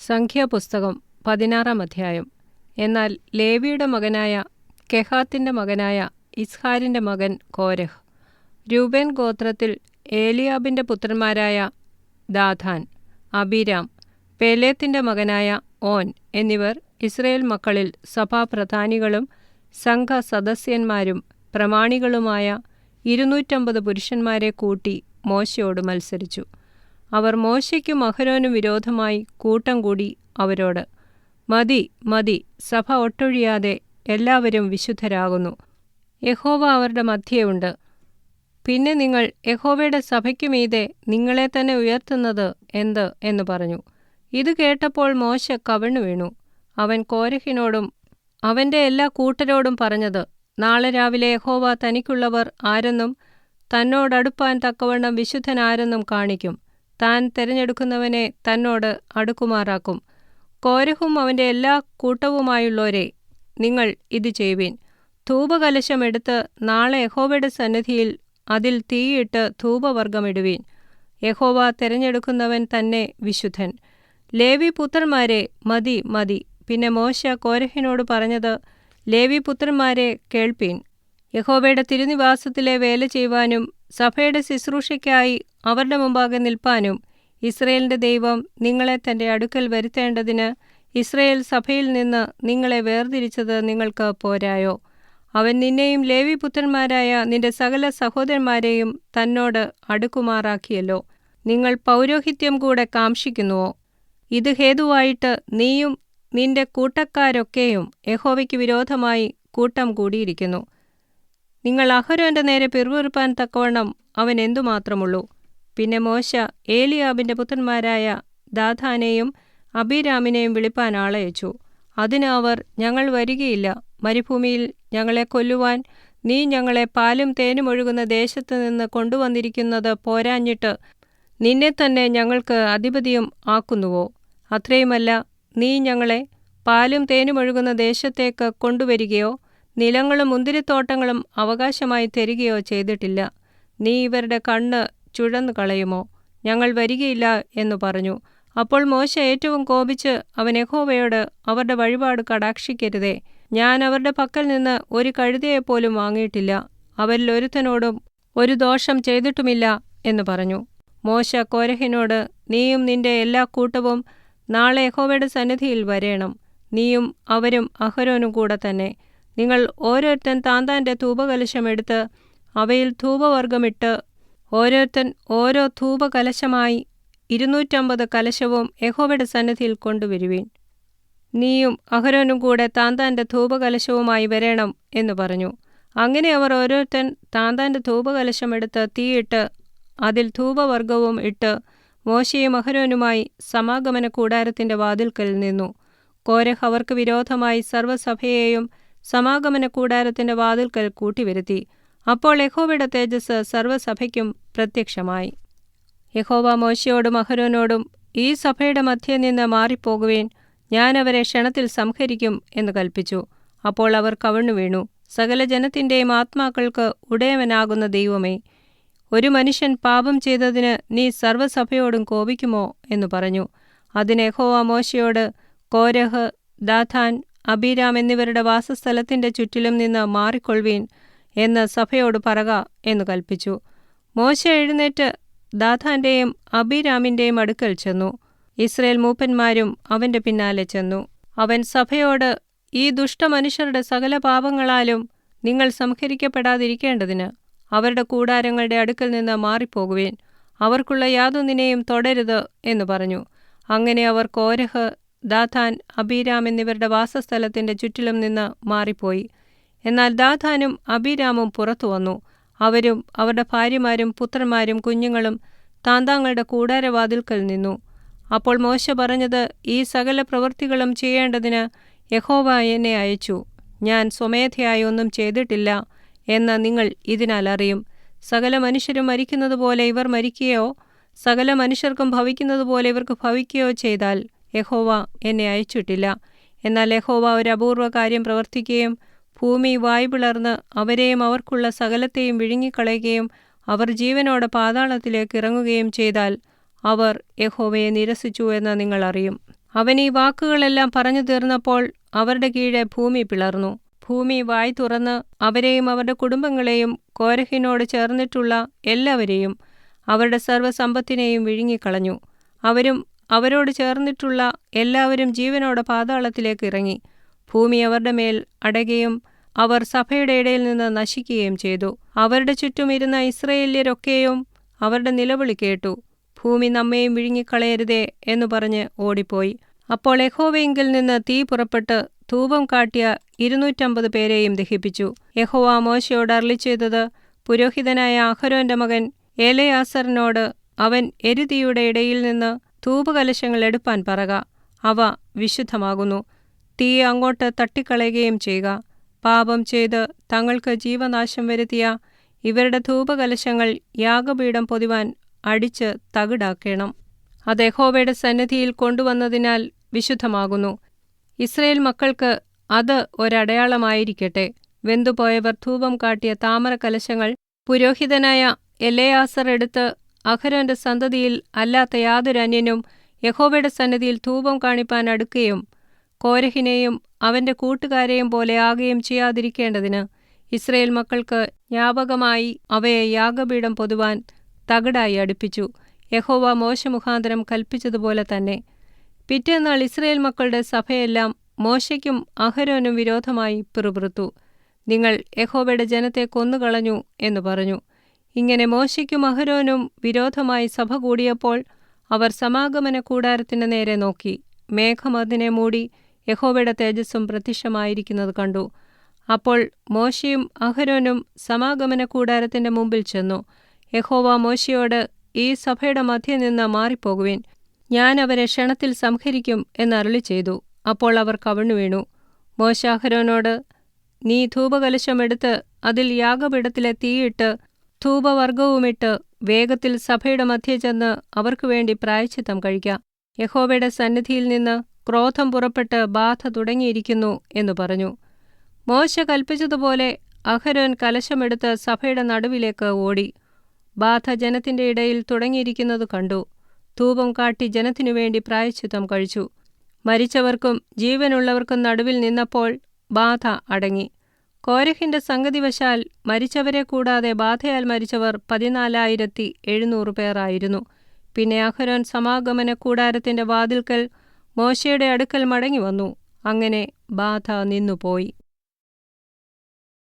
സംഖ്യാപുസ്തകം 16-ാം അധ്യായം. എന്നാൽ ലേവിയുടെ മകനായ കെഹാത്തിന്റെ മകനായ ഇസ്ഹാരിന്റെ മകൻ കോരഹ്, രൂബേൻ ഗോത്രത്തിൽ ഏലിയാബിന്റെ പുത്രന്മാരായ ദാഥാൻ, അബീരാം, പേലേത്തിന്റെ മകനായ ഓൻ എന്നിവർ ഇസ്രായേൽ മക്കളിൽ സഭാപ്രധാനികളും സംഘസദസ്യന്മാരും പ്രമാണികളുമായ 250 പുരുഷന്മാരെ കൂട്ടി മോശയോട് മത്സരിച്ചു. അവർ മോശയ്ക്കും അഹരോനും വിരോധമായി കൂട്ടം കൂടി അവരോട്, മതി മതി, സഭ ഒട്ടൊഴിയാതെ എല്ലാവരും വിശുദ്ധരാകുന്നു. യഹോവ അവരുടെ മധ്യേ ഉണ്ട്. പിന്നെ നിങ്ങൾ യഹോവയുടെ സഭയ്ക്കു മീതെ നിങ്ങളെ തന്നെ ഉയർത്തുന്നത് എന്ത് എന്ന് പറഞ്ഞു. ഇത് കേട്ടപ്പോൾ മോശ കവിണ്ണു വീണു. അവൻ കോരഹിനോടും അവന്റെ എല്ലാ കൂട്ടരോടും പറഞ്ഞത്, നാളെ രാവിലെ യഹോവ തനിക്കുള്ളവർ ആരെന്നും തന്നോടടുപ്പാൻ തക്കവണ്ണം വിശുദ്ധനാരെന്നും കാണിക്കും. താൻ തിരഞ്ഞെടുക്കുന്നവനെ തന്നോട് അടുക്കുമാറാക്കും. കോരഹും അവന്റെ എല്ലാ കൂട്ടവുമായുള്ളോരെ, നിങ്ങൾ ഇത് ചെയ്യുവിൻ. ധൂപകലശം എടുത്ത് നാളെ യഹോവയുടെ സന്നിധിയിൽ അതിൽ തീയിട്ട് ധൂപവർഗമിടുവീൻ. യഹോവ തിരഞ്ഞെടുക്കുന്നവൻ തന്നെ വിശുദ്ധൻ. ലേവി പുത്രന്മാരെ, മതി മതി. പിന്നെ മോശ കോരഹിനോട് പറഞ്ഞത്, ലേവി പുത്രന്മാരെ കേൾപ്പീൻ. യഹോവയുടെ തിരുനിവാസത്തിലെ വേല ചെയ്യുവാനും സഭയുടെ ശുശ്രൂഷയ്ക്കായി അവരുടെ മുമ്പാകെ നിൽപ്പാനും ഇസ്രായേലിന്റെ ദൈവം നിങ്ങളെ തന്റെ അടുക്കൽ വരുത്തേണ്ടതിന് ഇസ്രായേൽ സഭയിൽ നിന്ന് നിങ്ങളെ വേർതിരിച്ചത് നിങ്ങൾക്ക് പോരായോ? അവൻ നിന്നെയും ലേവി പുത്രന്മാരായ നിന്റെ സകല സഹോദരന്മാരെയും തന്നോട് അടുക്കുമാറാക്കിയല്ലോ. നിങ്ങൾ പൗരോഹിത്യം കൂടെ കാംക്ഷിക്കുന്നുവോ? ഇത് ഹേതുവായിട്ട് നീയും നിന്റെ കൂട്ടക്കാരൊക്കെയും യഹോവയ്ക്ക് വിരോധമായി കൂട്ടം കൂടിയിരിക്കുന്നു. നിങ്ങൾ അഹരോന്റെ നേരെ പിറുപിറുപ്പാൻ തക്കവണ്ണം അവൻ എന്തുമാത്രമുള്ളൂ. പിന്നെ മോശ ഏലിയാബിന്റെ പുത്രന്മാരായ ദാഥാനെയും അബീരാമിനെയും വിളിപ്പാൻ ആളയച്ചു. അതിന് അവർ, ഞങ്ങൾ വരികയില്ല. മരുഭൂമിയിൽ ഞങ്ങളെ കൊല്ലുവാൻ നീ ഞങ്ങളെ പാലും തേനും ഒഴുകുന്ന ദേശത്തു നിന്ന് കൊണ്ടുവന്നിരിക്കുന്നത് പോരാഞ്ഞിട്ട് നിന്നെ തന്നെ ഞങ്ങൾക്ക് അധിപതിയും ആക്കുന്നുവോ? അത്രയുമല്ല, നീ ഞങ്ങളെ പാലും തേനും ഒഴുകുന്ന ദേശത്തേക്ക് കൊണ്ടുവരികയോ നിലങ്ങളും മുന്തിരിത്തോട്ടങ്ങളും അവകാശമായി തരികയോ ചെയ്തിട്ടില്ല. നീ ഇവരുടെ കണ്ണ് ചുഴന്നു കളയുമോ? ഞങ്ങൾ വരികയില്ല എന്നു പറഞ്ഞു. അപ്പോൾ മോശ ഏറ്റവും കോപിച്ച് അവൻ യഹോവയോട്, അവരുടെ വഴിപാട് കടാക്ഷിക്കരുതേ. ഞാൻ അവരുടെ പക്കൽ നിന്ന് ഒരു കഴുതയെപ്പോലും വാങ്ങിയിട്ടില്ല. അവരിൽ ഒരുത്തനോടും ഒരു ദോഷം ചെയ്തിട്ടുമില്ല എന്ന് പറഞ്ഞു. മോശ കോരഹിനോട്, നീയും നിന്റെ എല്ലാ കൂട്ടവും നാളെ യഹോവയുടെ സന്നിധിയിൽ വരേണം. നീയും അവരും അഹരോനും കൂടെ തന്നെ. നിങ്ങൾ ഓരോരുത്തൻ താന്താന്റെ ധൂപകലശം എടുത്ത് അവയിൽ ധൂപവർഗമിട്ട് ഓരോരുത്തൻ ഓരോ ധൂപകലശമായി 250 കലശവും യഹോവയുടെ സന്നിധിയിൽ കൊണ്ടുവരുവീൻ. നീയും അഹരോനും കൂടെ താന്താന്റെ ധൂപകലശവുമായി വരേണം എന്ന് പറഞ്ഞു. അങ്ങനെ അവർ ഓരോരുത്തൻ താന്താന്റെ ധൂപകലശം എടുത്ത് തീയിട്ട് അതിൽ ധൂപവർഗവും ഇട്ട് മോശയും അഹരോനുമായി സമാഗമന കൂടാരത്തിന്റെ വാതിൽക്കൽ നിന്നു. കോരഹ് അവർക്ക് വിരോധമായി സർവ്വസഭയെയും സമാഗമന കൂടാരത്തിന്റെ വാതിൽക്കൽ കൂട്ടിവരുത്തി. അപ്പോൾ യഹോവയുടെ തേജസ് സർവ്വസഭയ്ക്കും പ്രത്യക്ഷമായി. യഹോവ മോശയോടും അഹരോനോടും, ഈ സഭയുടെ മധ്യേ നിന്ന് മാറിപ്പോകുവേൻ, ഞാൻ അവരെ ക്ഷണത്തിൽ സംഹരിക്കും എന്ന് കൽപ്പിച്ചു. അപ്പോൾ അവർ കവിണ്ണു വീണു. സകല ജനത്തിന്റെയും ആത്മാക്കൾക്ക് ഉടയവനാകുന്ന ദൈവമേ, ഒരു മനുഷ്യൻ പാപം ചെയ്തതിന് നീ സർവ്വസഭയോടും കോപിക്കുമോ എന്ന് പറഞ്ഞു. അതിന് യഹോവ മോശയോട്, കോരഹ്, ദാഥാൻ, അബീരാം എന്നിവരുടെ വാസസ്ഥലത്തിന്റെ ചുറ്റിലും നിന്ന് മാറിക്കൊള്ളുവീൻ എന്ന് സഭയോട് പറക എന്ന് കൽപ്പിച്ചു. മോശ എഴുന്നേറ്റ് ദാഥാന്റെയും അബീരാമിന്റെയും അടുക്കൽ ചെന്നു. ഇസ്രായേൽ മൂപ്പന്മാരും അവന്റെ പിന്നാലെ ചെന്നു. അവൻ സഭയോട്, ഈ ദുഷ്ടമനുഷ്യരുടെ സകല പാപങ്ങളാലും നിങ്ങൾ സംഹരിക്കപ്പെടാതിരിക്കേണ്ടതിന് അവരുടെ കൂടാരങ്ങളുടെ അടുക്കൽ നിന്ന് മാറിപ്പോകുവേൻ. അവർക്കുള്ള യാതൊന്നിനെയും തൊടരുത് എന്ന് പറഞ്ഞു. അങ്ങനെ അവർ കോരഹ്, ദാഥാൻ, അബീരാം എന്നിവരുടെ വാസസ്ഥലത്തിന്റെ ചുറ്റിലും നിന്ന് മാറിപ്പോയി. എന്നാൽ ദാഥാനും അബീരാമും പുറത്തു വന്നു. അവരും അവരുടെ ഭാര്യമാരും പുത്രന്മാരും കുഞ്ഞുങ്ങളും താന്താങ്ങളുടെ കൂടാരവാതിൽക്കൽ നിന്നു. അപ്പോൾ മോശ പറഞ്ഞത്, ഈ സകല പ്രവൃത്തികളും ചെയ്യേണ്ടതിന് യഹോവ എന്നെ അയച്ചു. ഞാൻ സ്വമേധയായി ഒന്നും ചെയ്തിട്ടില്ല എന്ന് നിങ്ങൾ ഇതിനാൽ അറിയും. സകല മനുഷ്യരും മരിക്കുന്നതുപോലെ ഇവർ മരിക്കുകയോ സകല മനുഷ്യർക്കും ഭവിക്കുന്നതുപോലെ ഇവർക്ക് ഭവിക്കുകയോ ചെയ്താൽ യഹോവ എന്നെ അയച്ചിട്ടില്ല. എന്നാൽ യഹോവ ഒരു അപൂർവ കാര്യം പ്രവർത്തിക്കുകയും ഭൂമി വായ് പിളർന്ന് അവരെയും അവർക്കുള്ള സകലത്തെയും വിഴുങ്ങിക്കളയുകയും അവർ ജീവനോടെ പാതാളത്തിലേക്ക് ഇറങ്ങുകയും ചെയ്താൽ അവർ യഹോവയെ നിരസിച്ചു എന്ന് നിങ്ങൾ അറിയും. അവൻ ഈ വാക്കുകളെല്ലാം പറഞ്ഞു തീർന്നപ്പോൾ അവരുടെ കീഴെ ഭൂമി പിളർന്നു. ഭൂമി വായ് തുറന്ന് അവരെയും അവരുടെ കുടുംബങ്ങളെയും കോരഹിനോട് ചേർന്നിട്ടുള്ള എല്ലാവരെയും അവരുടെ സർവ്വസമ്പത്തിനെയും വിഴുങ്ങിക്കളഞ്ഞു. അവരും അവരോട് ചേർന്നിട്ടുള്ള എല്ലാവരും ജീവനോടെ പാതാളത്തിലേക്ക് ഇറങ്ങി. ഭൂമി അവരുടെ മേൽ അടയുകയും അവർ സഭയുടെ ഇടയിൽ നിന്ന് നശിക്കുകയും ചെയ്തു. അവരുടെ ചുറ്റും ഇരുന്ന ഇസ്രായേല്യരൊക്കെയും അവരുടെ നിലവിളി കേട്ടു. ഭൂമി നമ്മെയും വിഴുങ്ങിക്കളയരുതേ എന്നു പറഞ്ഞ് ഓടിപ്പോയി. അപ്പോൾ യഹോവയിങ്കൽ നിന്ന് തീ പുറപ്പെട്ട് ധൂപം കാട്ടിയ 250 പേരെയും ദഹിപ്പിച്ചു. യഹോവ മോശയോട് അരുളിച്ചെയ്തത്, പുരോഹിതനായ അഹരോന്റെ മകൻ എലെയാസറിനോട് അവൻ എരുതിയുടെ ഇടയിൽ നിന്ന് ധൂപകലശങ്ങൾ എടുപ്പാൻ പറക. അവ വിശുദ്ധമാകുന്നു. തീ അങ്ങോട്ട് തട്ടിക്കളയുകയും ചെയ്യുക. പാപം ചെയ്ത് തങ്ങൾക്ക് ജീവനാശം വരുത്തിയ ഇവരുടെ ധൂപകലശങ്ങൾ യാഗപീഠം പൊതിവാൻ അടിച്ച് തകിടാക്കണം. അത് യഹോവയുടെ സന്നിധിയിൽ കൊണ്ടുവന്നതിനാൽ വിശുദ്ധമാകുന്നു. ഇസ്രായേൽ മക്കൾക്ക് അത് ഒരടയാളമായിരിക്കട്ടെ. വെന്തുപോയവർ ധൂപം കാട്ടിയ താമര കലശങ്ങൾ പുരോഹിതനായ എലെയാസർ എടുത്ത് അഹരോന്റെ സന്തതിയിൽ അല്ലാത്ത യാതൊരു അന്യനും യഹോവയുടെ സന്നിധിയിൽ ധൂപം കാണിപ്പാൻ അടുക്കുകയും കോരഹിനെയും അവന്റെ കൂട്ടുകാരെയും പോലെ ആകുകയും ചെയ്യാതിരിക്കേണ്ടതിന് ഇസ്രായേൽ മക്കൾക്ക് ജ്ഞാപകമായി അവയെ യാഗപീഠം പൊതുവാൻ തകിടായി അടുപ്പിച്ചു. യഹോവ മോശെ മുഖാന്തരം കൽപ്പിച്ചതുപോലെ തന്നെ. പിറ്റേന്നാൾ ഇസ്രായേൽ മക്കളുടെ സഭയെല്ലാം മോശയ്ക്കും അഹരോനും വിരോധമായി പിറുപിറുത്തു. നിങ്ങൾ യഹോവയുടെ ജനത്തെ കൊന്നുകളഞ്ഞു എന്നു പറഞ്ഞു. ഇങ്ങനെ മോശയ്ക്കും അഹരോനും വിരോധമായി സഭ കൂടിയപ്പോൾ അവർ സമാഗമന കൂടാരത്തിന്റെ നേരെ നോക്കി. മേഘം അതിനെ മൂടി യഹോവയുടെ തേജസ്സും പ്രത്യക്ഷമായിരിക്കുന്നത് കണ്ടു. അപ്പോൾ മോശയും അഹരോനും സമാഗമന കൂടാരത്തിന്റെ മുമ്പിൽ ചെന്നു. യഹോവ മോശയോട്, ഈ സഭയുടെ മധ്യേ നിന്ന് മാറിപ്പോകുവിൻ, ഞാൻ അവരെ ക്ഷണത്തിൽ സംഹരിക്കും എന്നരുളി ചെയ്തു. അപ്പോൾ അവർ കവിണ്ണു വീണു. മോശ അഹരോനോട്, നീ ധൂപകലശം എടുത്ത് അതിൽ യാഗപീഠത്തിലെ തീയിട്ട് ധൂപവർഗവുമിട്ട് വേഗത്തിൽ സഭയുടെ മധ്യേ ചെന്ന് അവർക്കു വേണ്ടി പ്രായശ്ചിത്തം കഴിക്കാം. യഹോവയുടെ സന്നിധിയിൽ നിന്ന് ക്രോധം പുറപ്പെട്ട് ബാധ തുടങ്ങിയിരിക്കുന്നു എന്നു പറഞ്ഞു. മോശ കൽപ്പിച്ചതുപോലെ അഹരോൻ കലശമെടുത്ത് സഭയുടെ നടുവിലേക്ക് ഓടി. ബാധ ജനത്തിന്റെ ഇടയിൽ തുടങ്ങിയിരിക്കുന്നത് കണ്ടു. ധൂപം കാട്ടി ജനത്തിനു വേണ്ടി പ്രായശ്ചിത്തം കഴിച്ചു. മരിച്ചവർക്കും ജീവനുള്ളവർക്കും നടുവിൽ നിന്നപ്പോൾ ബാധ അടങ്ങി. കോരഹിന്റെ സംഗതിവശാൽ മരിച്ചവരെ കൂടാതെ ബാധയാൽ മരിച്ചവർ 14,700 പേരായിരുന്നു. പിന്നെ അഹരോൻ സമാഗമന കൂടാരത്തിന്റെ വാതിൽക്കൽ മോശയുടെ അടുക്കൽ മടങ്ങി വന്നു. അങ്ങനെ ബാധ നിന്നുപോയി.